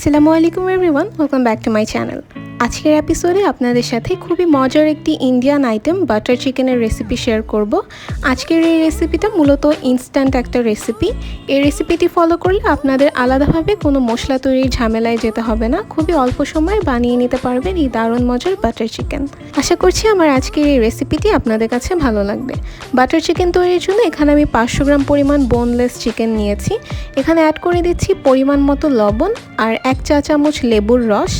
Assalamualaikum everyone, welcome back to my channel. আজকের এপিসোডে আপনাদের সাথে খুবই মজার একটি ইন্ডিয়ান আইটেম বাটার চিকেনের রেসিপি শেয়ার করব। আজকের এই রেসিপিটা মূলত ইনস্ট্যান্ট একটা রেসিপি। এই রেসিপিটি ফলো করলে আপনাদের আলাদাভাবে কোনো মশলা তৈরির ঝামেলায় যেতে হবে না। খুবই অল্প সময়ে বানিয়ে নিতে পারবেন এই দারুণ মজার বাটার চিকেন। আশা করছি আমার আজকের এই রেসিপিটি আপনাদের কাছে ভালো লাগবে। বাটার চিকেন তৈরির জন্য এখানে আমি 500 গ্রাম পরিমাণ বোনলেস চিকেন নিয়েছি। এখানে অ্যাড করে দিচ্ছি পরিমাণ মতো লবণ আর 1 চা চামচ লেবুর রস।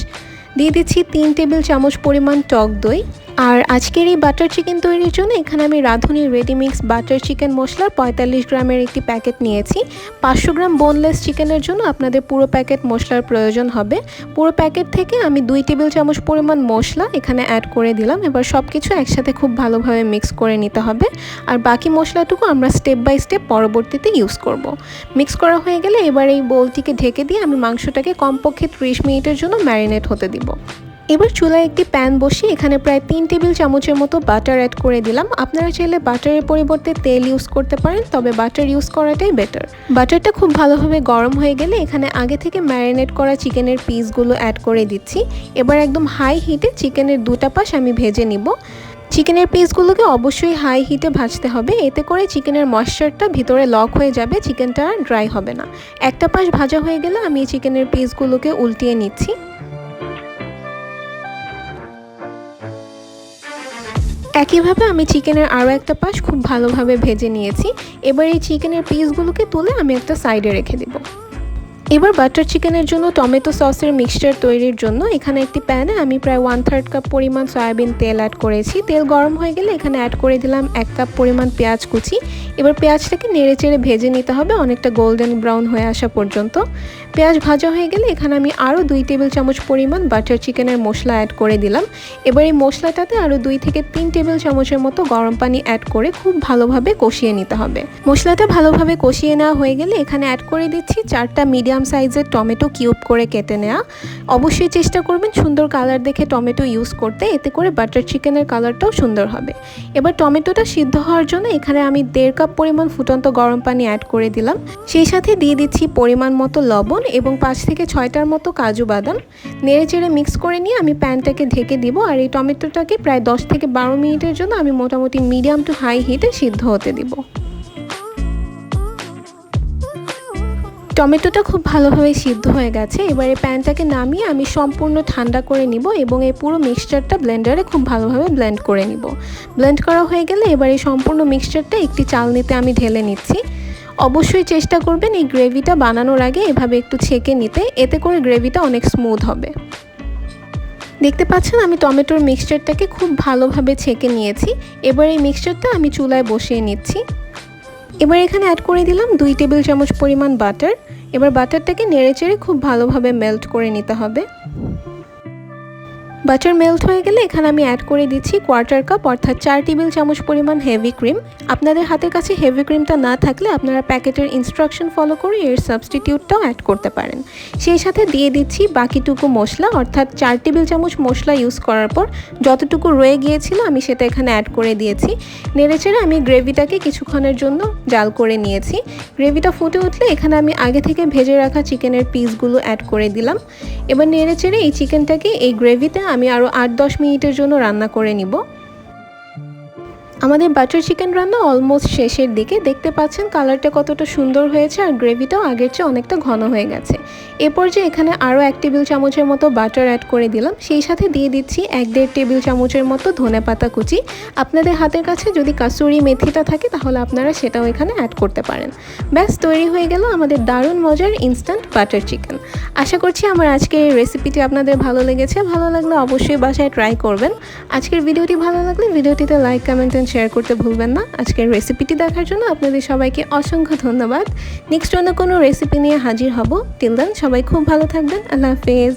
দিয়ে দিচ্ছি 3 টেবিল চামচ পরিমাণ টক দই। আর আজকের এই বাটার চিকেন তৈরির জন্য এখানে আমি রাধুনি রেডিমিক্স বাটার চিকেন মশলার 45 গ্রামের একটি প্যাকেট নিয়েছি। 500 গ্রাম বোনলেস চিকেনের জন্য আপনাদের পুরো প্যাকেট মশলার প্রয়োজন হবে। পুরো প্যাকেট থেকে আমি 2 টেবিল চামচ পরিমাণ মশলা এখানে অ্যাড করে দিলাম। এবার সব কিছু একসাথে খুব ভালোভাবে মিক্স করে নিতে হবে। আর বাকি মশলাটুকু আমরা স্টেপ বাই স্টেপ পরবর্তীতে ইউজ করব। মিক্স করা হয়ে গেলে এবার এই বোলটিকে ঢেকে দিয়ে আমি মাংসটাকে কমপক্ষে 30 মিনিটের জন্য ম্যারিনেট হতে দিব। এবার চুলায় একটি প্যান বসিয়ে এখানে প্রায় 3 টেবিল চামচের মতো বাটার অ্যাড করে দিলাম। আপনারা চাইলে বাটারের পরিবর্তে তেল ইউজ করতে পারেন, তবে বাটার ইউজ করাটাই বেটার। বাটারটা খুব ভালোভাবে গরম হয়ে গেলে এখানে আগে থেকে ম্যারিনেট করা চিকেনের পিসগুলো অ্যাড করে দিচ্ছি। এবার একদম হাই হিটে চিকেনের দুটা পাশ আমি ভেজে নিব। চিকেনের পিসগুলোকে অবশ্যই হাই হিটে ভাজতে হবে, এতে করে চিকেনের ময়েশ্চারটা ভিতরে লক হয়ে যাবে, চিকেনটা আর ড্রাই হবে না। একটা পাশ ভাজা হয়ে গেলে আমি চিকেনের পিসগুলোকে উল্টিয়ে নিচ্ছি। একইভাবে আমি চিকেনের আরও একটা পাশ খুব ভালোভাবে ভেজে নিয়েছি। এবার এই চিকেনের পিসগুলোকে তুলে আমি একটা সাইডে রেখে দেব। এবার বাটার চিকেনের জন্য টমেটো সসের মিক্সচার তৈরির জন্য এখানে একটি প্যানে আমি প্রায় 1/3 কাপ পরিমাণ সয়াবিন তেল অ্যাড করেছি। তেল গরম হয়ে গেলে এখানে অ্যাড করে দিলাম 1 কাপ পরিমাণ পেঁয়াজ কুচি। এবার পেঁয়াজটাকে নেড়েচেড়ে ভেজে নিতে হবে অনেকটা গোল্ডেন ব্রাউন হয়ে আসা পর্যন্ত। পেঁয়াজ ভাজা হয়ে গেলে এখানে আমি আরও 2 টেবিল চামচ পরিমাণ বাটার চিকেনের মশলা অ্যাড করে দিলাম। এবার এই মশলাটাতে আরও 2 থেকে 3 টেবিল চামচের মতো গরম পানি অ্যাড করে খুব ভালোভাবে কষিয়ে নিতে হবে। মশলাটা ভালোভাবে কষিয়ে নেওয়া হয়ে গেলে এখানে অ্যাড করে দিচ্ছি 4টা মিডিয়াম সাইজের টমেটো কিউব করে কেটে নেওয়া। অবশ্যই চেষ্টা করবেন সুন্দর কালার দেখে টমেটো ইউজ করতে, এতে করে বাটার চিকেনের কালারটাও সুন্দর হবে। এবার টমেটোটা সিদ্ধ হওয়ার জন্য এখানে আমি 1.5 কাপ পরিমাণ ফুটন্ত গরম পানি অ্যাড করে দিলাম। সেই সাথে দিয়ে দিচ্ছি পরিমাণ মতো লবণ এবং 5 থেকে 6টার মতো কাজু বাদাম। নেড়েচেড়ে মিক্স করে নিয়ে আমি প্যানটাকে ঢেকে দিব। আর এই টমেটোটাকে প্রায় 10 থেকে 12 মিনিটের জন্য আমি মোটামুটি মিডিয়াম টু হাই হিটে সিদ্ধ হতে দিব। টমেটোটা খুব ভালোভাবে সিদ্ধ হয়ে গেছে। এবারে প্যানটাকে নামিয়ে আমি সম্পূর্ণ ঠান্ডা করে নিব এবং এই পুরো মিক্সচারটা ব্লেন্ডারে খুব ভালোভাবে ব্লেন্ড করে নিব। ব্লেন্ড করা হয়ে গেলে এবার এই সম্পূর্ণ মিক্সচারটা একটি চালনিতে আমি ঢেলে নিচ্ছি। অবশ্যই চেষ্টা করবেন এই গ্রেভিটা বানানোর আগে এভাবে একটু ছেঁকে নিতে, এতে করে গ্রেভিটা অনেক স্মুথ হবে। দেখতে পাচ্ছেন আমি টমেটোর মিক্সচারটাকে খুব ভালোভাবে ছেঁকে নিয়েছি। এবার এই মিক্সচারটা আমি চুলায় বসিয়ে নিচ্ছি। এবার এখানে অ্যাড করে দিলাম 2 টেবিল চামচ পরিমাণ বাটার। এবার বাটারটাকে নেড়েচেড়ে খুব ভালোভাবে মেল্ট করে নিতে হবে। বাটার মেল্ট হয়ে গেলে এখানে আমি অ্যাড করে দিচ্ছি 1/4 কাপ অর্থাৎ 4 টেবিল চামচ পরিমাণ হেভি ক্রিম। আপনাদের হাতের কাছে হেভি ক্রিমটা না থাকলে আপনারা প্যাকেটের ইনস্ট্রাকশন ফলো করে এর সাবস্টিটিউটটাও অ্যাড করতে পারেন। সেই সাথে দিয়ে দিচ্ছি বাকিটুকু মশলা, অর্থাৎ 4 টেবিল চামচ মশলা ইউজ করার পর যতটুকু রয়ে গিয়েছিল আমি সেটা এখানে অ্যাড করে দিয়েছি। নেড়েচেড়ে আমি গ্রেভিটাকে কিছুক্ষণের জন্য জাল করে নিয়েছি। গ্রেভিটা ফুটে উঠলে এখানে আমি আগে থেকে ভেজে রাখা চিকেনের পিসগুলো অ্যাড করে দিলাম। এবার নেড়েচেড়ে এই চিকেনটাকে এই গ্রেভিতে আমি আরও 8-10 মিনিটের জন্য রান্না করে নিব। আমাদের বাটার চিকেন রান্না অলমোস্ট শেষের দিকে। দেখতে পাচ্ছেন কালারটা কতটা সুন্দর হয়েছে আর গ্রেভিটাও আগের চেয়ে অনেকটা ঘন হয়ে গেছে। এরপর যে এখানে আরও 1 টেবিল চামচের মতো বাটার অ্যাড করে দিলাম। সেই সাথে দিয়ে দিচ্ছি 1-1.5 টেবিল চামচের মতো ধনেপাতা কুচি। আপনাদের হাতের কাছে যদি কাসুরি মেথিটা থাকে তাহলে আপনারা সেটাও এখানে অ্যাড করতে পারেন। ব্যাস তৈরি হয়ে গেল আমাদের দারুণ মজার ইনস্ট্যান্ট বাটার চিকেন। আশা করছি আমার আজকের এই রেসিপিটি আপনাদের ভালো লেগেছে। ভালো লাগলে অবশ্যই বাসায় ট্রাই করবেন। আজকের ভিডিওটি ভালো লাগলে ভিডিওটিতে লাইক, কমেন্ট এন্ড শেয়ার করতে ভুলবেন না। আজকের রেসিপিটি দেখার জন্য আপনাদের সবাইকে অসংখ্য ধন্যবাদ। নেক্সট অন্য কোনো রেসিপি নিয়ে হাজির হব। টিল দেন সবাই খুব ভালো থাকবেন। আল্লাহ হাফেজ।